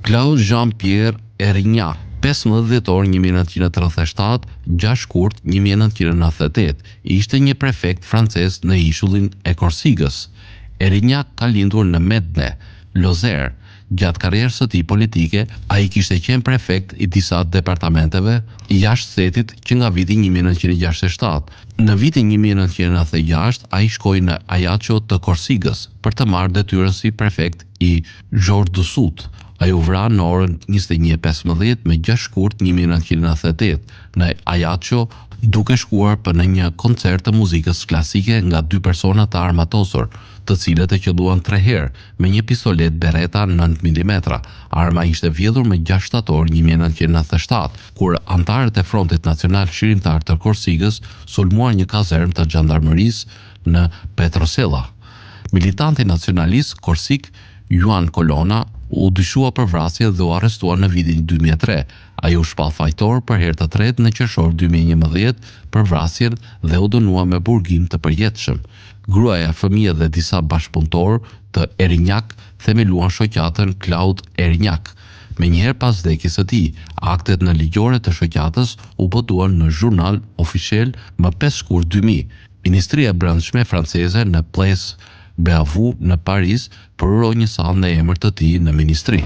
Claude Jean-Pierre Erignac, 15 dhjetor 1937, 6 shkurt 1998, ishte një prefekt francez në ishullin e Korsikës. Erignac ka lindur në Medne, Lozère. Gjatë karrierës së tij politike, ai kishte qenë prefekt i disa departamenteve jashtë shtetit që nga viti 1967. Në vitin 1996, ai shkoi në Ajaccio të Korsikës për të marrë detyrën si prefekt i Georges Dussupt. Ai u vra në orën 21:15 me 6 shkurt 1998 në Ajaccio, duke shkuar për në një koncert të muzikës klasike nga 2 persona të armatosur, të cilët e qelluan 3 herë me një pistolet Beretta 9 mm. Arma ishte vjedhur më 6 shtator 1997, kur antarët e Frontit Nacional Shërimtar të Korsikës sulmuan një kazermë të xhandarmerisë në Petrosella. Militanti nacionalist korsik Juan Colonna u dyshua për vrasje dhe u arrestuar në vitin 2003. Ai u shpall fajtor për herë të tretë në qershor 2011 për vrasjen dhe u dënua me burgim të përjetshëm. Gruaja, fëmijë dhe disa bashkëpunëtorë të Erignac themeluan shoqatën Claude Erignac. Menjëherë pas vdekjes së tij, aktet në ligjore të shoqatës u botuan në Journal Officiel më 5 shkurt 2000. Ministria e Brendshme franceze në Place Bellevue në Paris përuroi një sallë në emër të tij në ministri.